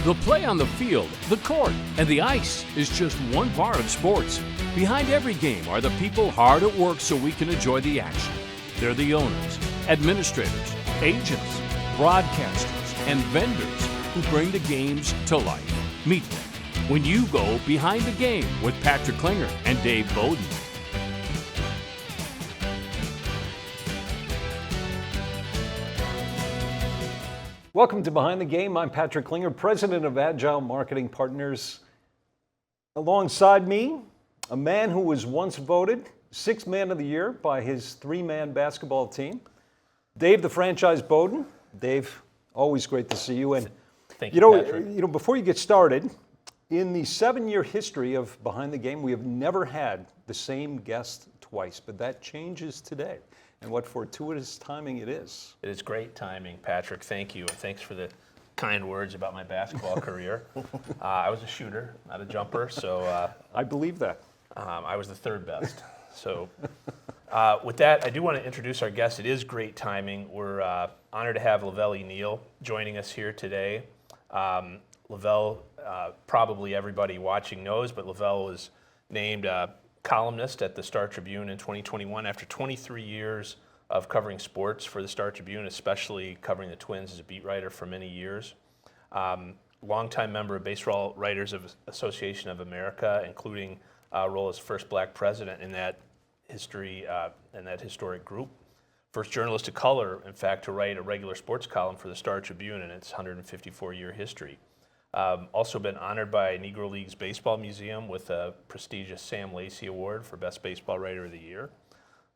The play on the field, the court, and the ice is just one part of sports. Behind every game are the people hard at work so we can enjoy the action. They're the owners, administrators, agents, broadcasters, and vendors who bring the games to life. Meet them when you go Behind the Game with Patrick Klinger and Dave Bowden. Welcome to Behind the Game. I'm Patrick Klinger, president of Agile Marketing Partners. Alongside me, a man who was once voted Sixth Man of the Year by his three-man basketball team, Dave the Franchise Bowden. Dave, always great to see you. And Thank you, Patrick. Before you get started, in the 7-year history of Behind the Game, we have never had the same guest twice, but that changes today. And what fortuitous timing it is. It is great timing, Patrick. Thank you, and thanks for the kind words about my basketball career. I was a shooter, not a jumper, so I believe that. I was the third best. So with that, I do want to introduce our guest. It is great timing. We're honored to have LaVelle E Neal joining us here today. LaVelle, probably everybody watching knows, but LaVelle was named columnist at the Star Tribune in 2021 after 23 years of covering sports for the Star Tribune, especially covering the Twins as a beat writer for many years. Longtime member of Baseball Writers Association of America, including a role as first black president in that history, in that historic group. First journalist of color, in fact, to write a regular sports column for the Star Tribune in its 154-year history. Also been honored by Negro League's Baseball Museum with a prestigious Sam Lacey Award for Best Baseball Writer of the Year.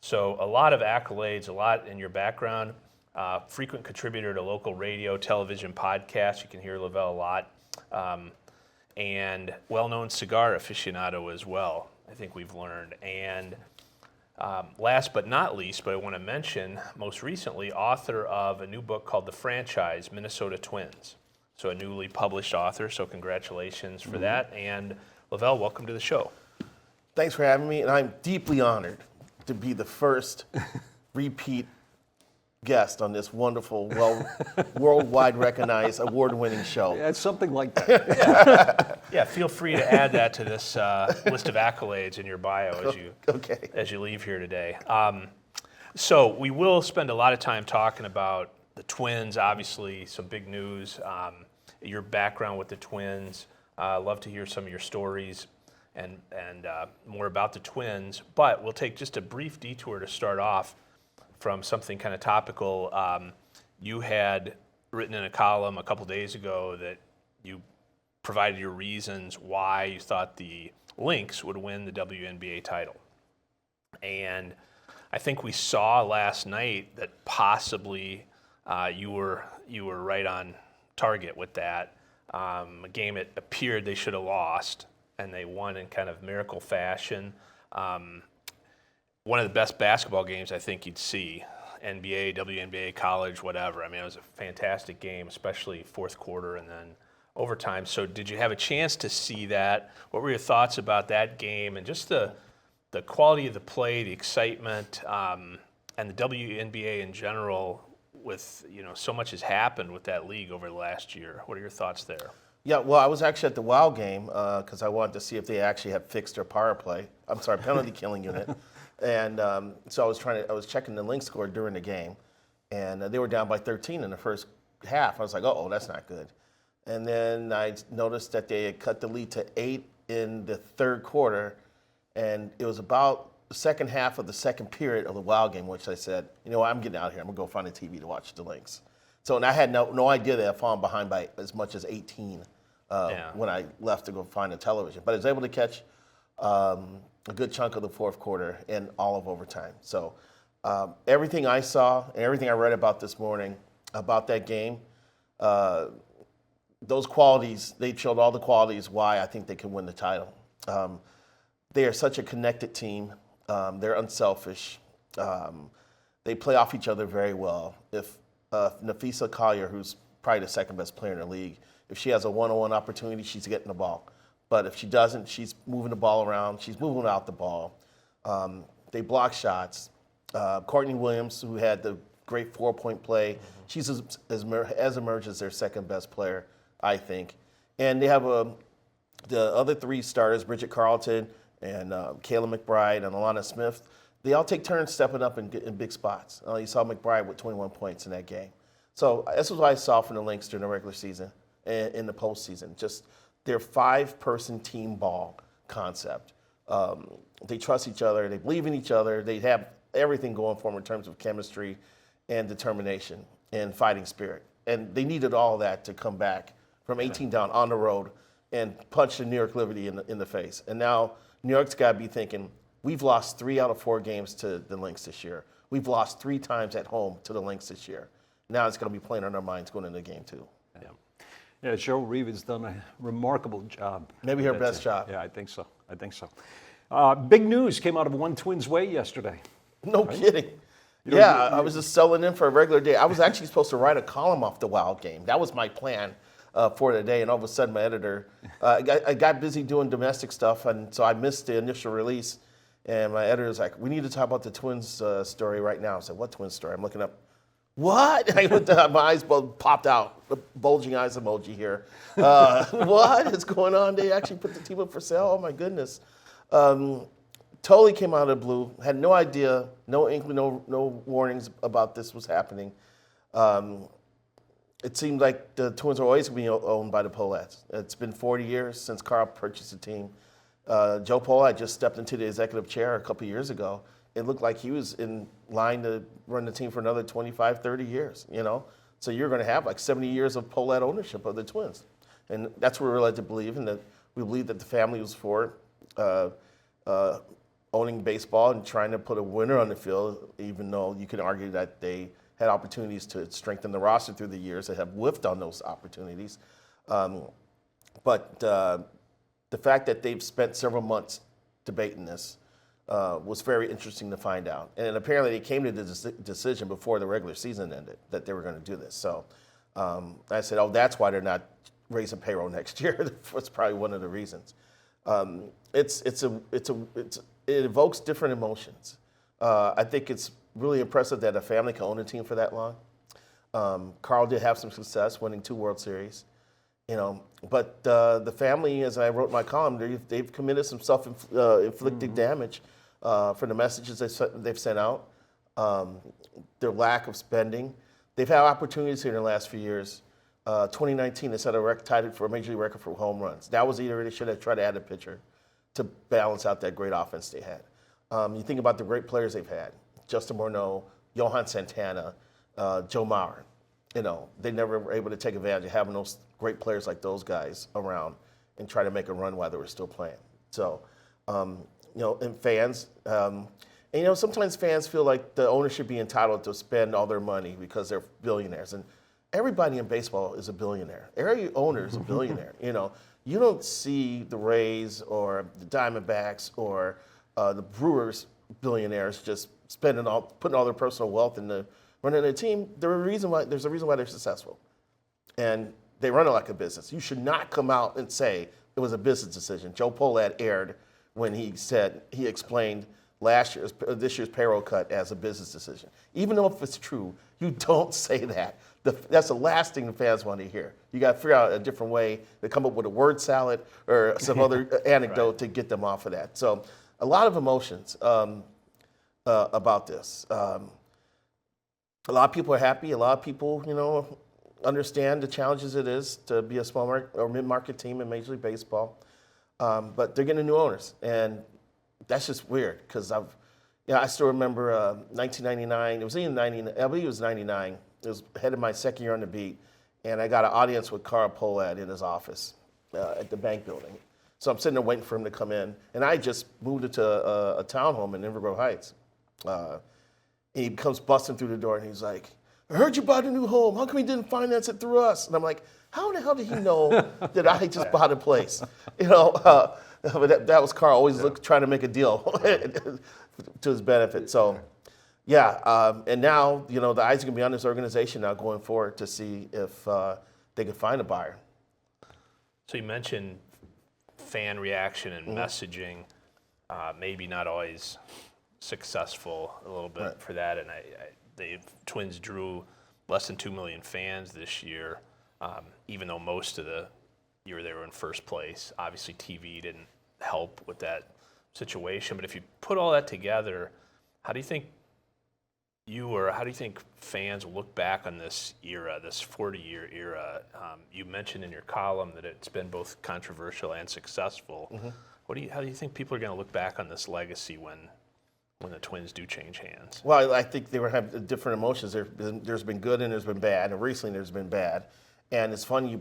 So a lot of accolades, a lot in your background. Frequent contributor to local radio, television, podcasts. You can hear LaVelle a lot. And well-known cigar aficionado as well, I think we've learned. And last but not least, but I want to mention, most recently, author of a new book called The Franchise, Minnesota Twins. So a newly published author, so congratulations for that. And LaVelle, welcome to the show. Thanks for having me, and I'm deeply honored to be the first repeat guest on this wonderful, worldwide recognized, award-winning show. Yeah, it's something like that. Yeah, feel free to add that to this list of accolades in your bio as you leave here today. So we will spend a lot of time talking about the Twins, obviously some big news, your background with the Twins. Love to hear some of your stories and more about the Twins. But we'll take just a brief detour to start off from something kind of topical. You had written in a column a couple days ago that you provided your reasons why you thought the Lynx would win the WNBA title. And I think we saw last night that possibly you were right on target with that. A game it appeared they should have lost, and they won in kind of miracle fashion. One of the best basketball games I think you'd see, NBA, WNBA, college, whatever. I mean, it was a fantastic game, especially fourth quarter and then overtime. So did you have a chance to see that? What were your thoughts about that game and just the quality of the play, the excitement, and the WNBA in general? With so much has happened with that league over the last year. What are your thoughts there? Yeah, well, I was actually at the WOW game because I wanted to see if they actually had fixed their penalty killing unit. And so I was checking the Lynx score during the game, and they were down by 13 in the first half. I was like, oh, that's not good. And then I noticed that they had cut the lead to 8 in the third quarter, and it was about the second half of the second period of the WOW game, which I said, I'm getting out of here. I'm going to go find a TV to watch the Lynx. So, and I had no idea that I'd fallen behind by as much as 18 when I left to go find a television. But I was able to catch a good chunk of the fourth quarter and all of overtime. So everything I saw and everything I read about this morning about that game, those qualities, they showed all the qualities why I think they can win the title. They are such a connected team. They're unselfish. They play off each other very well. If Nafisa Collier, who's probably the second best player in the league, if she has a one-on-one opportunity, she's getting the ball. But if she doesn't, she's moving the ball around. She's moving out the ball. They block shots. Courtney Williams, who had the great 4-point play, she's as emerged as their second best player, I think. And they have the other three starters, Bridget Carlton and Kayla McBride and Alana Smith. They all take turns stepping up in big spots. You saw McBride with 21 points in that game. So this is what I saw from the Lynx during the regular season and in the postseason. Just their 5-person team ball concept. They trust each other. They believe in each other. They have everything going for them in terms of chemistry and determination and fighting spirit. And they needed all that to come back from 18 down on the road and punch the New York Liberty in the face. And now New York's got to be thinking, we've lost 3 out of 4 games to the Lynx this year. We've lost 3 times at home to the Lynx this year. Now it's going to be playing on our minds going into the game, too. Yeah, Cheryl Reeve has done a remarkable job. Maybe her best job. Yeah, I think so. Big news came out of One Twins Way yesterday. No kidding. I was just selling in for a regular day. I was actually supposed to write a column off the Wild game. That was my plan for the day, and all of a sudden my editor, I got busy doing domestic stuff, and so I missed the initial release. And my editor was like, we need to talk about the Twins story right now. I said, what Twins story? I'm looking up. What? I went down, my eyes popped out, the bulging eyes emoji here. What is going on? They actually put the team up for sale? Oh my goodness. Totally came out of the blue, had no idea, no inkling, no warnings about this was happening. It seemed like the Twins are always going to be owned by the Pohlades. It's been 40 years since Carl purchased the team. Joe Pohlad just stepped into the executive chair a couple years ago. It looked like he was in line to run the team for another 25, 30 years, So you're going to have like 70 years of Pohlad ownership of the Twins. And that's what we're led to believe, and that we believe that the family was for owning baseball and trying to put a winner on the field, even though you can argue that they had opportunities to strengthen the roster through the years. They have whiffed on those opportunities. But the fact that they've spent several months debating this was very interesting to find out. And apparently they came to the decision before the regular season ended that they were going to do this. So I said, that's why they're not raising payroll next year. That's probably one of the reasons. It evokes different emotions. I think it's really impressive that a family can own a team for that long. Carl did have some success winning 2 World Series, but the family, as I wrote in my column, they've committed some self-inflicted damage for the messages they've sent out, their lack of spending. They've had opportunities here in the last few years. 2019, they set tied it for a major league record for home runs. That was either they should have tried to add a pitcher to balance out that great offense they had. You think about the great players they've had: Justin Morneau, Johan Santana, Joe Mauer. They never were able to take advantage of having those great players like those guys around and try to make a run while they were still playing. So, and fans, sometimes fans feel like the owner should be entitled to spend all their money because they're billionaires. And everybody in baseball is a billionaire. Every owner is a billionaire. You don't see the Rays or the Diamondbacks or the Brewers billionaires just putting all their personal wealth into running a team. There's a reason why they're successful, and they run it like a business. You should not come out and say it was a business decision. Joe Pohlad aired when he explained this year's payroll cut as a business decision. Even though if it's true, you don't say that. That's the last thing the fans want to hear. You got to figure out a different way to come up with a word salad or some other anecdote to get them off of that. So a lot of emotions about this. A lot of people are happy. A lot of people, understand the challenges it is to be a small or mid-market team in Major League Baseball. But they're getting new owners, and that's just weird because I still remember 1999. It was in 99. I believe it was 99. It was ahead of my second year on the beat, and I got an audience with Carl Pohlad in his office at the bank building. So I'm sitting there waiting for him to come in, and I just moved into a townhome in Inver Grove Heights. He comes busting through the door, and he's like, "I heard you bought a new home. How come you didn't finance it through us?" And I'm like, "How the hell did he know that I just bought a place?" But that was Carl, always trying to make a deal to his benefit. So. Yeah, and now, the eyes are going to be on this organization now going forward to see if they can find a buyer. So you mentioned fan reaction and messaging, maybe not always successful a little bit for that. And the Twins drew less than 2 million fans this year, even though most of the you were there in first place. Obviously, TV didn't help with that situation. But if you put all that together, how do you think fans will look back on this era, this 40-year era? You mentioned in your column that it's been both controversial and successful. Mm-hmm. How do you think people are going to look back on this legacy when the Twins do change hands? Well, I think they will have different emotions. There's been good and there's been bad, and recently there's been bad. And it's funny you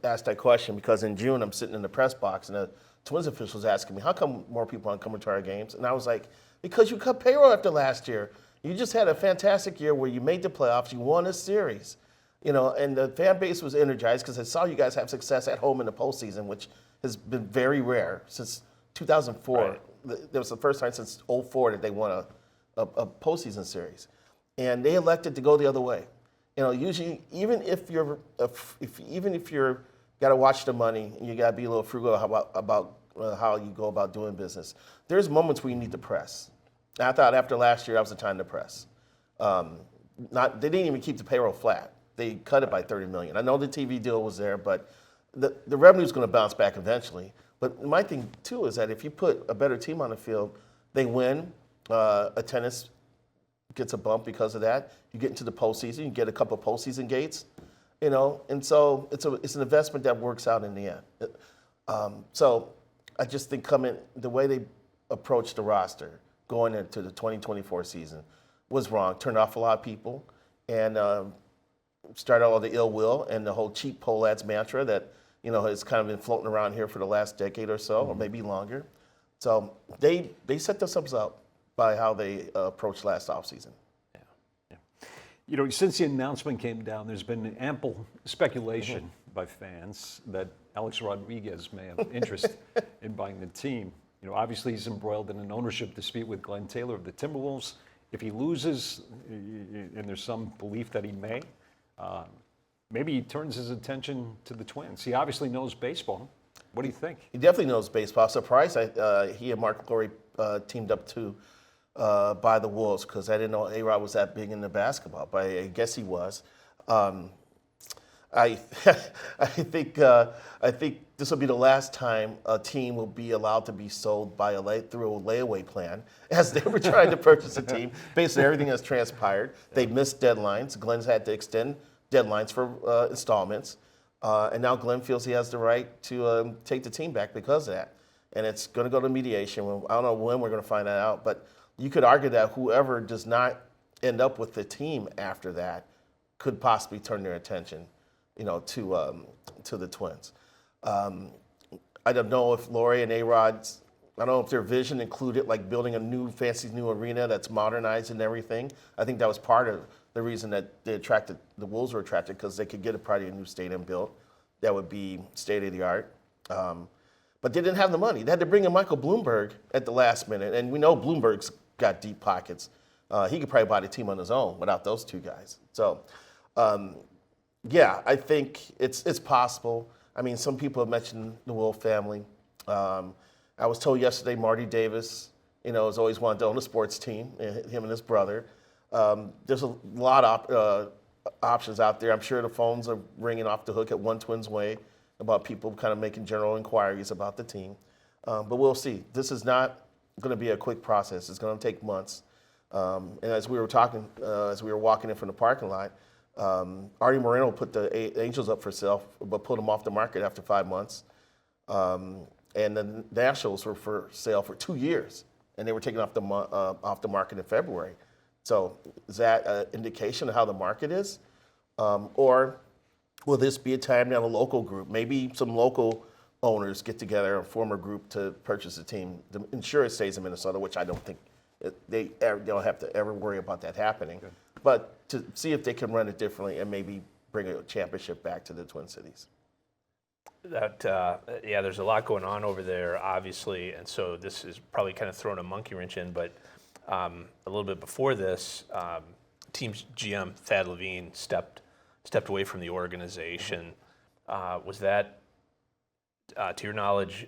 asked that question, because in June I'm sitting in the press box and the Twins officials asking me, how come more people aren't coming to our games? And I was like, because you cut payroll after last year. You just had a fantastic year where you made the playoffs, you won a series, and the fan base was energized because I saw you guys have success at home in the postseason, which has been very rare since 2004. Right. That was the first time since 2004 that they won a postseason series, and they elected to go the other way. Usually, even if you're got to watch the money and you got to be a little frugal about how you go about doing business, there's moments where you need to press. And I thought after last year, that was the time to press. They didn't even keep the payroll flat. They cut it by $30 million. I know the TV deal was there, but the revenue is going to bounce back eventually. But my thing, too, is that if you put a better team on the field, they win. Attendance gets a bump because of that. You get into the postseason, you get a couple of postseason gates, and so it's an investment that works out in the end. So I just think the way they approached the roster going into the 2024 season was wrong. Turned off a lot of people, and started all the ill will and the whole cheap poll ads mantra that has kind of been floating around here for the last decade or so, or maybe longer. So they set themselves up by how they approached last offseason. Since the announcement came down, there's been ample speculation by fans that Alex Rodriguez may have interest in buying the team. Obviously he's embroiled in an ownership dispute with Glenn Taylor of the Timberwolves. If he loses, and there's some belief that he may, maybe he turns his attention to the Twins. He obviously knows baseball. What do you think? He definitely knows baseball. I'm surprised he and Mark Lowry teamed up to buy the Wolves, because I didn't know A-Rod was that big into basketball, but I guess he was. I think this will be the last time a team will be allowed to be sold through a layaway plan, as they were trying to purchase a team based on everything that's transpired. They missed deadlines. Glenn's had to extend deadlines for installments, and now Glenn feels he has the right to take the team back because of that. And it's going to go to mediation. I don't know when we're going to find that out, but you could argue that whoever does not end up with the team after that could possibly turn their attention to the Twins. I don't know if Lowry and A-Rod, I don't know if their vision included like building a new fancy new arena that's modernized and everything. I think that was part of the reason that the Wolves were attracted, because they could get probably a new stadium built that would be state of the art. But they didn't have the money. They had to bring in Michael Bloomberg at the last minute, and we know Bloomberg's got deep pockets. He could probably buy the team on his own without those two guys. So. Yeah, I think it's possible. I mean, some people have mentioned the Wolf family. I was told yesterday Marty Davis, has always wanted to own a sports team, him and his brother. There's a lot of options out there. I'm sure the phones are ringing off the hook at One Twins Way about people kind of making general inquiries about the team. But we'll see. This is not going to be a quick process. It's going to take months. And as we were talking, as we were walking in from the parking lot, Artie Moreno put the Angels up for sale, but put them off the market after 5 months. And the Nationals were for sale for 2 years, and they were taken off the market in February. So is that an indication of how the market is? Or will this be a time that a local group, maybe some local owners get together and form a group to purchase a team to ensure it stays in Minnesota, which I don't think they don't have to ever worry about that happening. Good. But to see if they can run it differently and maybe bring a championship back to the Twin Cities. There's a lot going on over there, obviously, and so this is probably kind of throwing a monkey wrench in. But a little bit before this, team's GM Thad Levine stepped away from the organization. Was that, to your knowledge,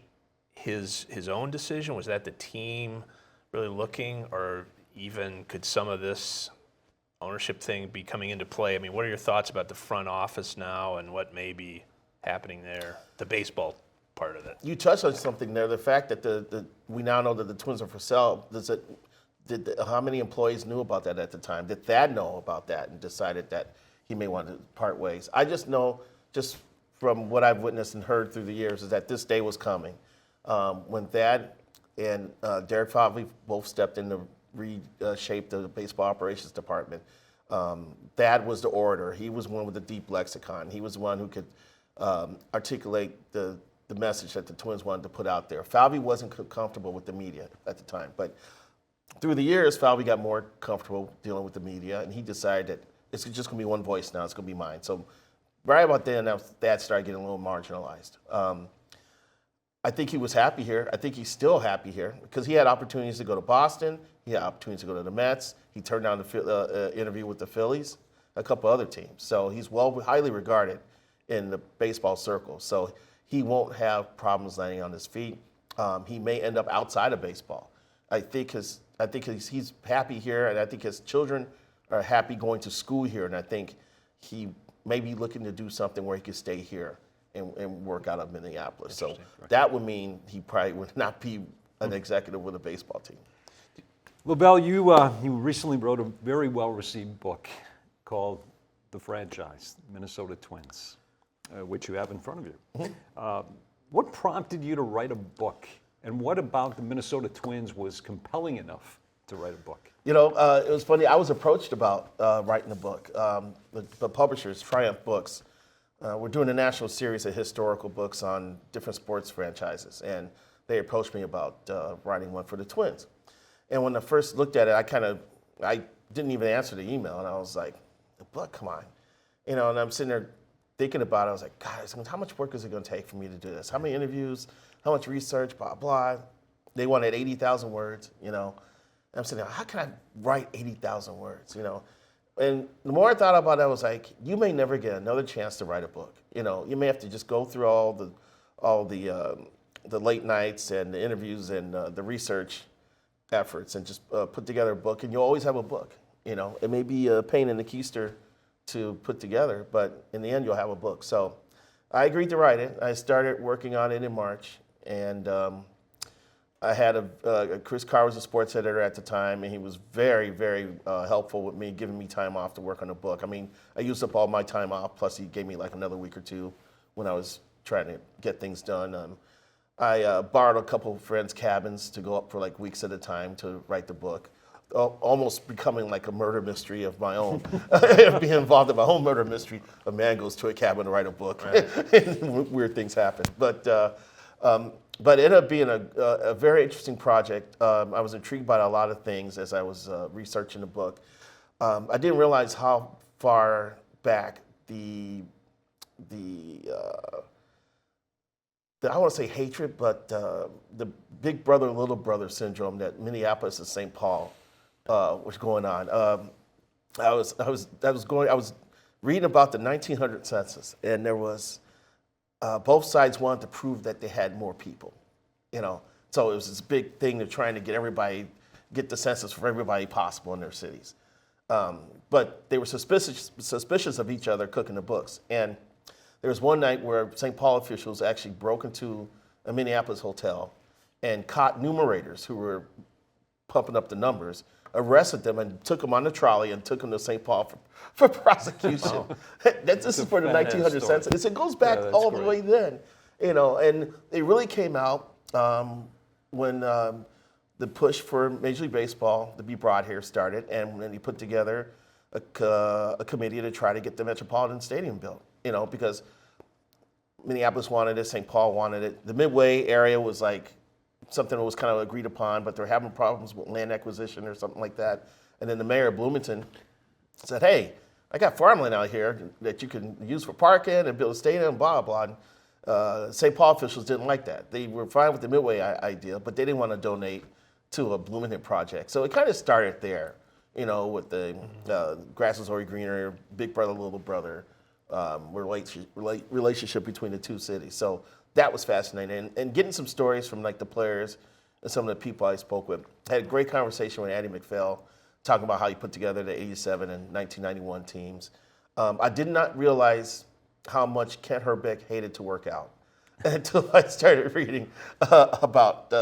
his own decision? Was that the team really looking, or even could some of this ownership thing be coming into play? I mean, what are your thoughts about the front office now and what maybe happening there, the baseball part of it. You touched on something there. The fact that we now know that the Twins are for sale. How many employees knew about that at the time? Did Thad know about that and decided that he may want to part ways? I just know, just from what I've witnessed and heard through the years, is that this day was coming. When Thad and Derek Favre both stepped in to reshape the baseball operations department, Thad was the orator. He was one with the deep lexicon. He was the one who could articulate the message that the Twins wanted to put out there. Falvey wasn't comfortable with the media at the time, but through the years, Falvey got more comfortable dealing with the media, and he decided that it's just going to be one voice now. It's going to be mine. So right about then, that started getting a little marginalized. I think he was happy here. I think he's still happy here because he had opportunities to go to Boston. He had opportunities to go to the Mets. He turned down the interview with the Phillies, a couple other teams. So he's highly regarded in the baseball circle. So he won't have problems landing on his feet. He may end up outside of baseball. I think he's happy here, and I think his children are happy going to school here, and I think he may be looking to do something where he could stay here and work out of Minneapolis. So that would mean he probably would not be an executive with a baseball team. LaVelle, you recently wrote a very well-received book called The Franchise, Minnesota Twins, which you have in front of you. Mm-hmm. What prompted you to write a book, and what about the Minnesota Twins was compelling enough to write a book? You know, it was funny. I was approached about writing a book. The publishers, Triumph Books, we're doing a national series of historical books on different sports franchises, and they approached me about writing one for the Twins. And when I first looked at it, I didn't even answer the email, and I was like, the book, come on. You know, and I'm sitting there thinking about it. I was like, guys, how much work is it going to take for me to do this? How many interviews? How much research? Blah, blah. They wanted 80,000 words, you know. And I'm sitting there, how can I write 80,000 words, you know? And the more I thought about it, I was like, you may never get another chance to write a book. You know, you may have to just go through all the late nights and the interviews and the research efforts and just put together a book, and you'll always have a book. You know, it may be a pain in the keister to put together, but in the end, you'll have a book. So I agreed to write it. I started working on it in March, and I had Chris Carr was a sports editor at the time, and he was very, very helpful with me, giving me time off to work on the book. I mean, I used up all my time off, plus he gave me like another week or two when I was trying to get things done. I borrowed a couple of friends' cabins to go up for like weeks at a time to write the book, almost becoming like a murder mystery of my own. Being involved in my own murder mystery, a man goes to a cabin to write a book, right. And weird things happen. But it ended up being a very interesting project. I was intrigued by a lot of things as I was researching the book. I didn't realize how far back I don't want to say hatred, but the big brother, little brother syndrome that Minneapolis and St. Paul was going on. I was reading about the 1900 census, and there was both sides wanted to prove that they had more people, you know. So it was this big thing. They're trying to get the census for everybody possible in their cities. But they were suspicious of each other cooking the books. And there was one night where St. Paul officials actually broke into a Minneapolis hotel and caught numerators who were pumping up the numbers, arrested them, and took them on the trolley and took them to St. Paul for prosecution. Oh. This is for the 1900 census. It goes back all the way then, you know. And it really came out when the push for Major League Baseball to be brought here started, and when he put together a committee to try to get the Metropolitan Stadium built. You know, because Minneapolis wanted it, St. Paul wanted it. The Midway area was like something that was kind of agreed upon, but they're having problems with land acquisition or something like that. And then the mayor of Bloomington said, hey, I got farmland out here that you can use for parking and build a stadium, blah, blah. And St. Paul officials didn't like that. They were fine with the Midway idea, but they didn't want to donate to a Bloomington project. So it kind of started there, you know, with the grass is already greener, big brother, little brother. Relationship between the two cities. So that was fascinating. And getting some stories from like the players and some of the people I spoke with. I had a great conversation with Andy McPhail talking about how he put together the 87 and 1991 teams. I did not realize how much Kent Herbeck hated to work out until I started reading about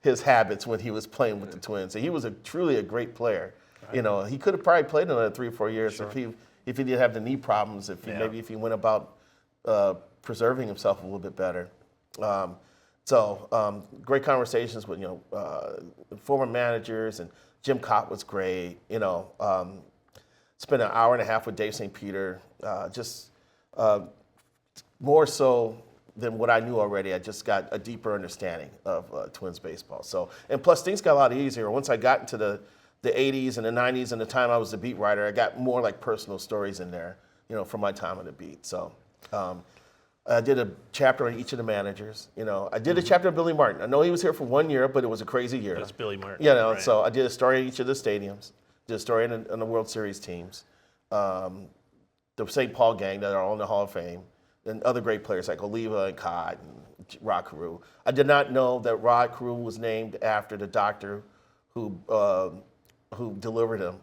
his habits when he was playing with the Twins. And he was truly a great player. You know, he could have probably played another 3 or 4 years if he didn't have the knee problems. Maybe if he went about preserving himself a little bit better. Great conversations with former managers, and Jim Cott was great. You know, spent an hour and a half with Dave St. Peter. More so than what I knew already. I just got a deeper understanding of Twins baseball. So, and plus things got a lot easier once I got into the 80s and the 90s and the time I was the beat writer. I got more like personal stories in there, you know, from my time on the beat. So I did a chapter on each of the managers. You know, I did a chapter on Billy Martin. I know he was here for 1 year, but it was a crazy year. That's Billy Martin. You know, right. So I did a story on each of the stadiums, did a story on the World Series teams, the St. Paul gang that are all in the Hall of Fame, and other great players like Oliva and Codd and Rod Carew. I did not know that Rod Carew was named after the doctor who delivered him.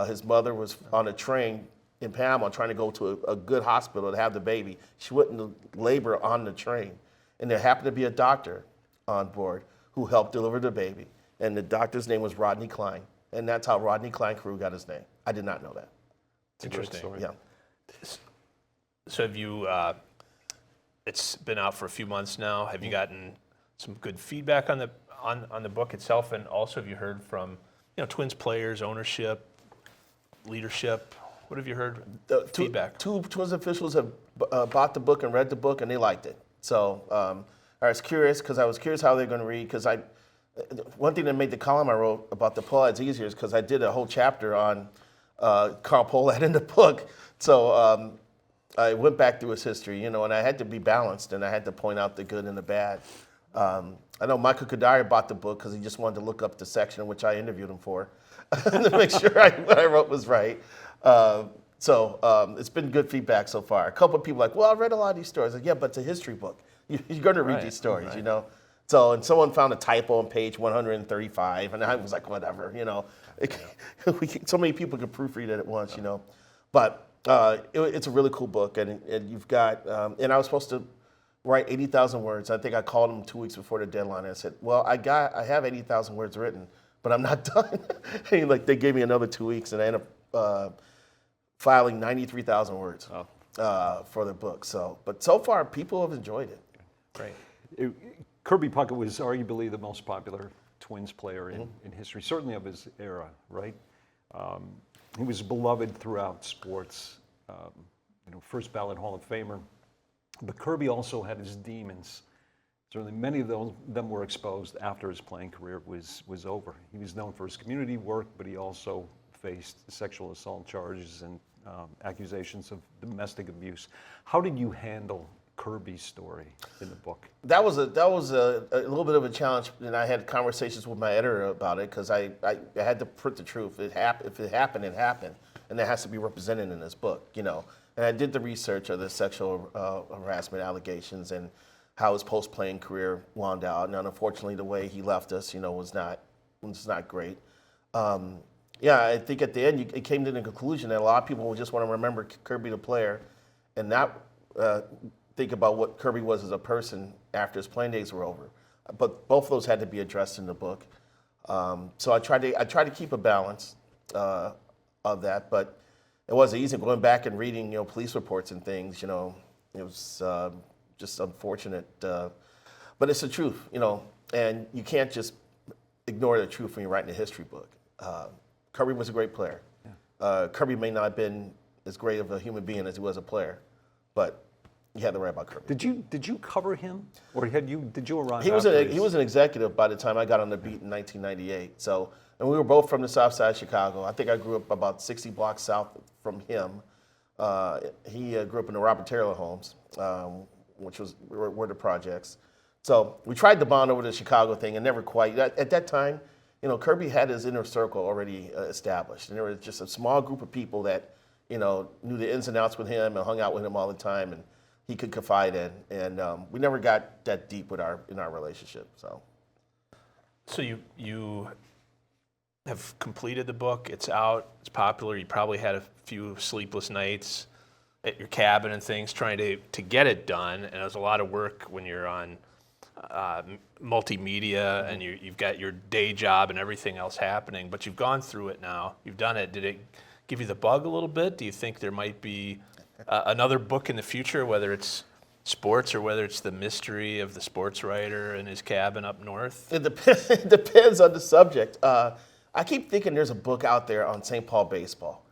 His mother was on a train in Panama trying to go to a good hospital to have the baby. She went into labor on the train, and there happened to be a doctor on board who helped deliver the baby, and the doctor's name was Rodney Cline, and that's how Rodney Cline Carew got his name. I did not know that. Interesting. Yeah. So have you? It's been out for a few months now. Have you gotten some good feedback on the book itself, and also have you heard from Twins players, ownership, leadership? What have you heard? Feedback. Two Twins officials have bought the book and read the book, and they liked it. So I was curious because I was curious how they're going to read. Because one thing that made the column I wrote about the Pohlads easier is because I did a whole chapter on Carl Pohlad in the book. So I went back through his history, and I had to be balanced, and I had to point out the good and the bad. I know Michael Kadari bought the book because he just wanted to look up the section in which I interviewed him for to make sure what I wrote was right. It's been good feedback so far. A couple of people like, well, I've read a lot of these stories. Like, yeah, but it's a history book. You're going to read these stories, right. So, and someone found a typo on page 135, and I was like, whatever, so many people could proofread it at once, But it's a really cool book, and you've got, and I was supposed to write 80,000 words. I think I called them 2 weeks before the deadline, and I said, well, I have 80,000 words written, but I'm not done. And they gave me another 2 weeks, and I ended up filing 93,000 words for the book. But so far, people have enjoyed it. Great. Kirby Puckett was arguably the most popular Twins player in history, certainly of his era, right? He was beloved throughout sports, first ballot Hall of Famer. But Kirby also had his demons. Certainly many of them were exposed after his playing career was over. He was known for his community work, but he also faced sexual assault charges and accusations of domestic abuse. How did you handle Kirby's story in the book? That was a little bit of a challenge, and I had conversations with my editor about it because I had to print the truth. If it happened, it happened, and that has to be represented in this book, And I did the research of the sexual harassment allegations and how his post-playing career wound out, and unfortunately, the way he left us, was not great. I think at the end, it came to the conclusion that a lot of people will just want to remember Kirby the player, and not think about what Kirby was as a person after his playing days were over. But both of those had to be addressed in the book. So I tried to keep a balance of that, but it wasn't easy. Going back and reading, police reports and things, it was just unfortunate. But it's the truth, and you can't just ignore the truth when you're writing a history book. Kirby was a great player. Yeah. Kirby may not have been as great of a human being as he was a player, but you had to write about Kirby. Did you cover him, or did you arrive? He was an executive by the time I got on the beat in 1998. So, and we were both from the South Side of Chicago. I think I grew up about 60 blocks south from him. He grew up in the Robert Taylor homes, which were the projects. So we tried to bond over the Chicago thing, and never quite. At that time, Kirby had his inner circle already established, and there was just a small group of people that knew the ins and outs with him and hung out with him all the time, and he could confide in. And we never got that deep in our relationship. So you have completed the book. It's out. It's popular. You probably had a few sleepless nights. at your cabin and things trying to get it done, and it was a lot of work when you're on multimedia and you've got your day job and everything else happening, but you've gone through it now. You've done it. Did it give you the bug a little bit? Do you think there might be another book in the future, whether it's sports or whether it's the mystery of the sports writer in his cabin up north? It depends on the subject. I keep thinking there's a book out there on St. Paul baseball.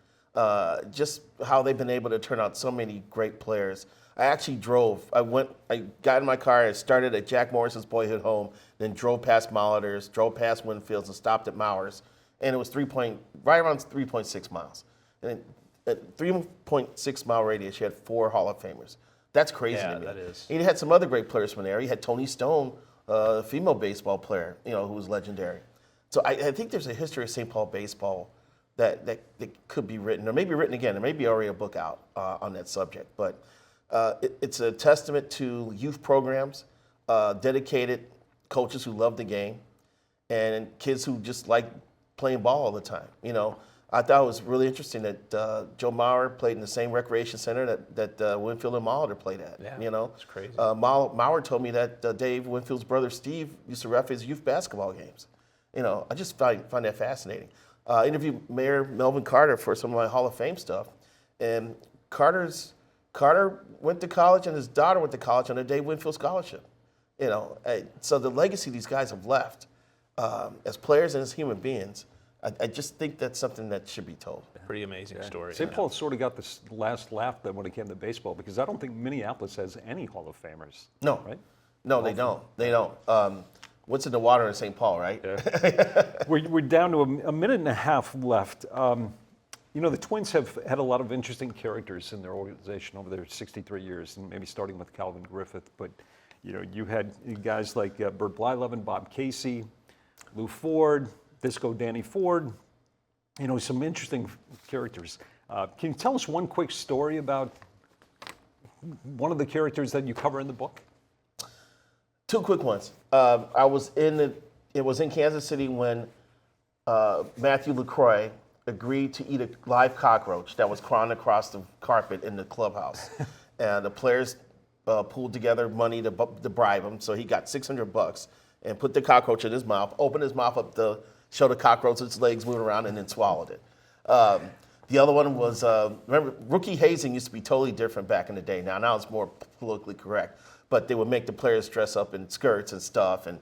Just how they've been able to turn out so many great players. I actually drove. I got in my car. I started at Jack Morrison's boyhood home, then drove past Molitors, drove past Winfields, and stopped at Mowers. And it was right around 3.6 miles. And at 3.6 mile radius, you had 4 Hall of Famers. That's crazy to me. That is. And you had some other great players from there. You had Tony Stone, a female baseball player, who was legendary. So I think there's a history of St. Paul baseball that could be written, or maybe written again. There may be already a book out on that subject. But it's a testament to youth programs, dedicated coaches who love the game, and kids who just like playing ball all the time. I thought it was really interesting that Joe Mauer played in the same recreation center that Winfield and Molitor played at. Yeah, it's crazy. Mauer told me that Dave Winfield's brother Steve used to ref his youth basketball games. I just find that fascinating. I interviewed Mayor Melvin Carter for some of my Hall of Fame stuff, and Carter went to college and his daughter went to college on a Dave Winfield scholarship. So the legacy these guys have left as players and as human beings, I just think that's something that should be told. Pretty amazing story. St. Paul sort of got the last laugh then when it came to baseball, because I don't think Minneapolis has any Hall of Famers. No, right? No, they don't. They don't. What's in the water in St. Paul, right? Yeah. We're down to a minute and a half left. The Twins have had a lot of interesting characters in their organization over their 63 years, and maybe starting with Calvin Griffith. But you had guys like Bert Blyleven, Bob Casey, Lou Ford, Disco Danny Ford. Some interesting characters. Can you tell us one quick story about one of the characters that you cover in the book? 2 quick ones. It was in Kansas City when Matthew LaCroix agreed to eat a live cockroach that was crawling across the carpet in the clubhouse. And the players pulled together money to bribe him, so he got $600 and put the cockroach in his mouth, opened his mouth up to show the cockroach its legs moving around, and then swallowed it. The other one was, remember, rookie hazing used to be totally different back in the day. Now it's more politically correct. But they would make the players dress up in skirts and stuff. And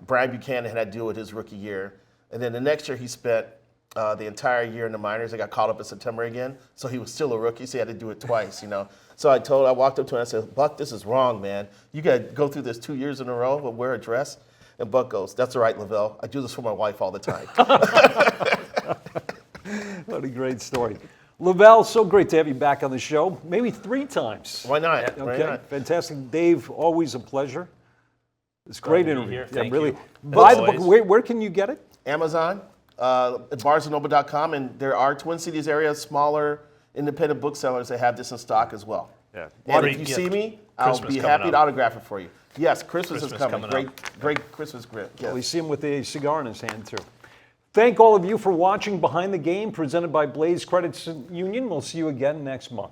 Brian Buchanan had to deal with his rookie year. And then the next year he spent the entire year in the minors. They got called up in September again. So he was still a rookie, so he had to do it twice, So I walked up to him and I said, Buck, this is wrong, man. You got to go through this 2 years in a row but wear a dress? And Buck goes, that's all right, LaVelle. I do this for my wife all the time. What a great story. LaVelle, so great to have you back on the show. Maybe 3 times. Why not? Okay, Why not? Fantastic. Dave, always a pleasure. It's a great interview. Here. Thank really. you. Buy the book. Where can you get it? Amazon, at barsandnoble.com, and there are Twin Cities area smaller independent booksellers that have this in stock as well. Yeah. And Great if you gift. see me, I'll Christmas be coming happy up. to autograph it for you. Yes, Christmas is Christmas coming. coming Great Christmas gift. Yes. Well, we see him with a cigar in his hand, too. Thank all of you for watching Behind the Game, presented by Blaze Credit Union. We'll see you again next month.